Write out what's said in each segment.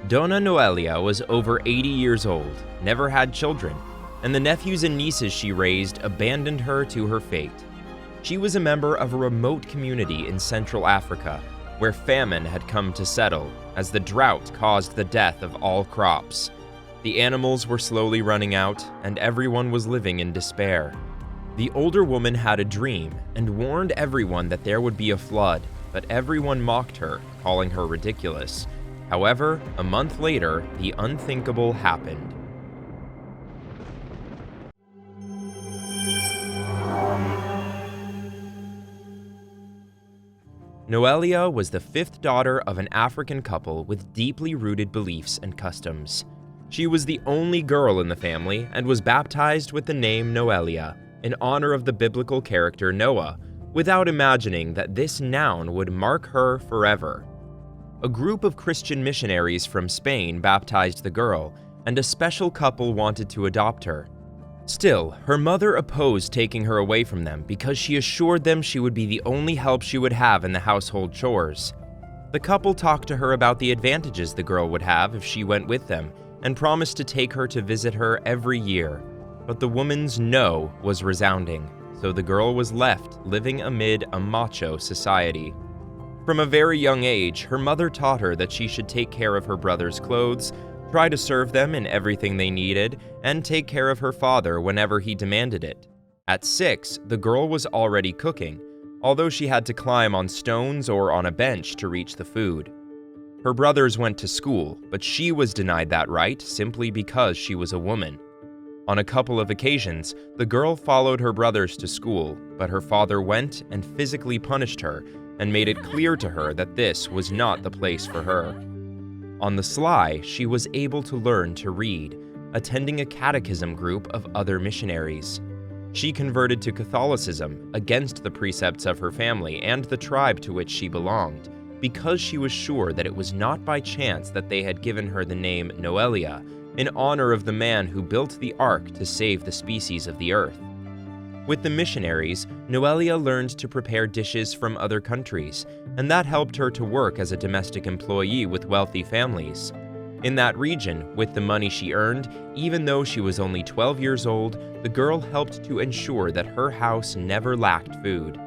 Dona Noelia was over 80 years old, never had children, and the nephews and nieces she raised abandoned her to her fate. She was a member of a remote community in Central Africa, where famine had come to settle, as the drought caused the death of all crops. The animals were slowly running out, and everyone was living in despair. The older woman had a dream and warned everyone that there would be a flood, but everyone mocked her, calling her ridiculous. However, a month later, the unthinkable happened. Noelia was the fifth daughter of an African couple with deeply rooted beliefs and customs. She was the only girl in the family and was baptized with the name Noelia in honor of the biblical character Noah, without imagining that this noun would mark her forever. A group of Christian missionaries from Spain baptized the girl, and a special couple wanted to adopt her. Still, her mother opposed taking her away from them because she assured them she would be the only help she would have in the household chores. The couple talked to her about the advantages the girl would have if she went with them, and promised to take her to visit her every year. But the woman's no was resounding, so the girl was left living amid a macho society. From a very young age, her mother taught her that she should take care of her brother's clothes, try to serve them in everything they needed, and take care of her father whenever he demanded it. At 6, the girl was already cooking, although she had to climb on stones or on a bench to reach the food. Her brothers went to school, but she was denied that right simply because she was a woman. On a couple of occasions, the girl followed her brothers to school, but her father went and physically punished her and made it clear to her that this was not the place for her. On the sly, she was able to learn to read, attending a catechism group of other missionaries. She converted to Catholicism against the precepts of her family and the tribe to which she belonged, because she was sure that it was not by chance that they had given her the name Noelia, in honor of the man who built the ark to save the species of the earth. With the missionaries, Noelia learned to prepare dishes from other countries, and that helped her to work as a domestic employee with wealthy families. In that region, with the money she earned, even though she was only 12 years old, the girl helped to ensure that her house never lacked food.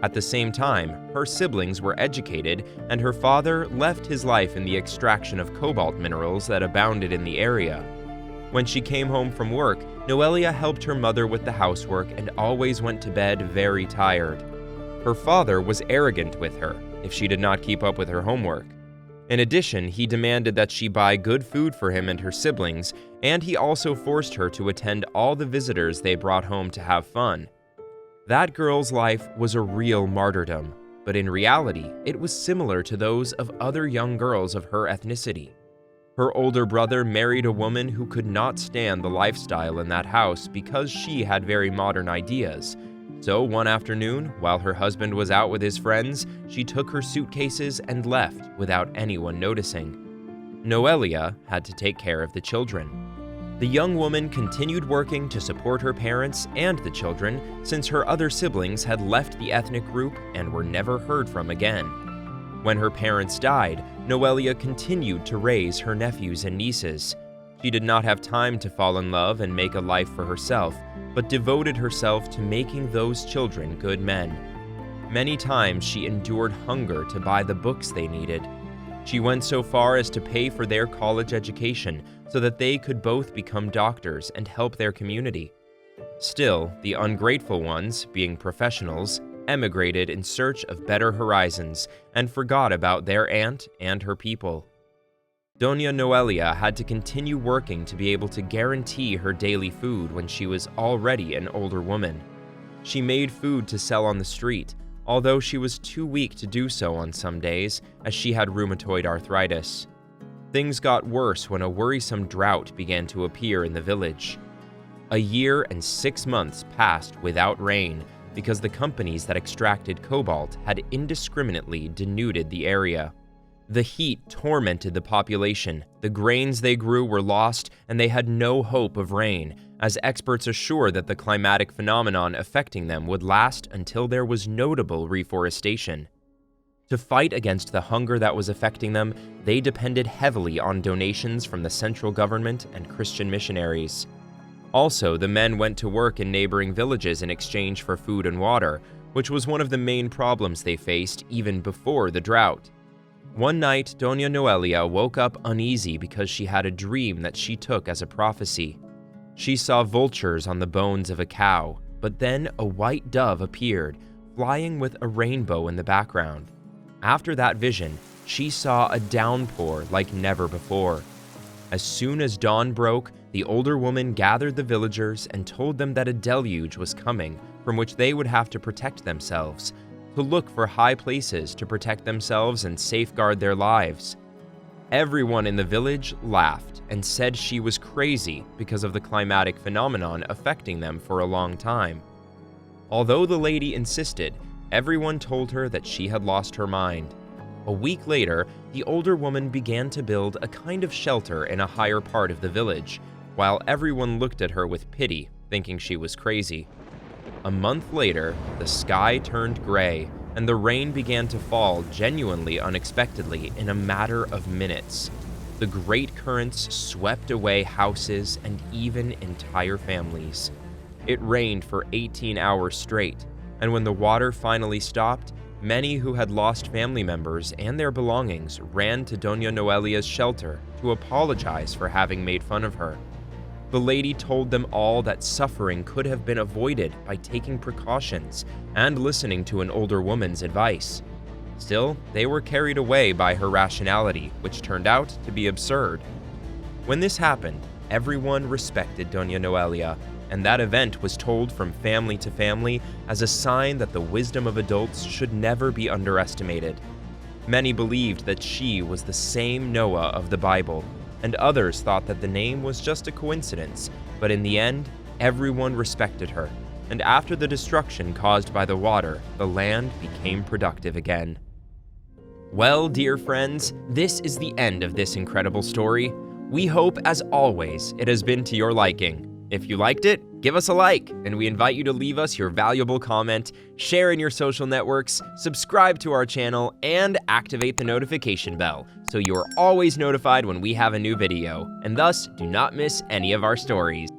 At the same time, her siblings were educated, and her father left his life in the extraction of cobalt minerals that abounded in the area. When she came home from work, Noelia helped her mother with the housework and always went to bed very tired. Her father was arrogant with her if she did not keep up with her homework. In addition, he demanded that she buy good food for him and her siblings, and he also forced her to attend all the visitors they brought home to have fun. That girl's life was a real martyrdom, but in reality, it was similar to those of other young girls of her ethnicity. Her older brother married a woman who could not stand the lifestyle in that house because she had very modern ideas. So one afternoon, while her husband was out with his friends, she took her suitcases and left without anyone noticing. Noelia had to take care of the children. The young woman continued working to support her parents and the children since her other siblings had left the ethnic group and were never heard from again. When her parents died, Noelia continued to raise her nephews and nieces. She did not have time to fall in love and make a life for herself, but devoted herself to making those children good men. Many times she endured hunger to buy the books they needed. She went so far as to pay for their college education so that they could both become doctors and help their community. Still, the ungrateful ones, being professionals, emigrated in search of better horizons and forgot about their aunt and her people. Doña Noelia had to continue working to be able to guarantee her daily food when she was already an older woman. She made food to sell on the street, although she was too weak to do so on some days, as she had rheumatoid arthritis. Things got worse when a worrisome drought began to appear in the village. A year and 6 months passed without rain because the companies that extracted cobalt had indiscriminately denuded the area. The heat tormented the population, the grains they grew were lost, and they had no hope of rain, as experts assured that the climatic phenomenon affecting them would last until there was notable reforestation. To fight against the hunger that was affecting them, they depended heavily on donations from the central government and Christian missionaries. Also, the men went to work in neighboring villages in exchange for food and water, which was one of the main problems they faced even before the drought. One night, Doña Noelia woke up uneasy because she had a dream that she took as a prophecy. She saw vultures on the bones of a cow, but then a white dove appeared, flying with a rainbow in the background. After that vision, she saw a downpour like never before. As soon as dawn broke, the older woman gathered the villagers and told them that a deluge was coming from which they would have to protect themselves, to look for high places to protect themselves and safeguard their lives. Everyone in the village laughed and said she was crazy because of the climatic phenomenon affecting them for a long time. Although the lady insisted, everyone told her that she had lost her mind. A week later, the older woman began to build a kind of shelter in a higher part of the village, while everyone looked at her with pity, thinking she was crazy. A month later, the sky turned gray, and the rain began to fall genuinely unexpectedly in a matter of minutes. The great currents swept away houses and even entire families. It rained for 18 hours straight, and when the water finally stopped, many who had lost family members and their belongings ran to Doña Noelia's shelter to apologize for having made fun of her. The lady told them all that suffering could have been avoided by taking precautions and listening to an older woman's advice. Still, they were carried away by her rationality, which turned out to be absurd. When this happened, everyone respected Doña Noelia, and that event was told from family to family as a sign that the wisdom of adults should never be underestimated. Many believed that she was the same Noah of the Bible, and others thought that the name was just a coincidence, but in the end, everyone respected her, and after the destruction caused by the water, the land became productive again. Well, dear friends, this is the end of this incredible story. We hope, as always, it has been to your liking. If you liked it, give us a like, and we invite you to leave us your valuable comment, share in your social networks, subscribe to our channel, and activate the notification bell so you are always notified when we have a new video, and thus do not miss any of our stories.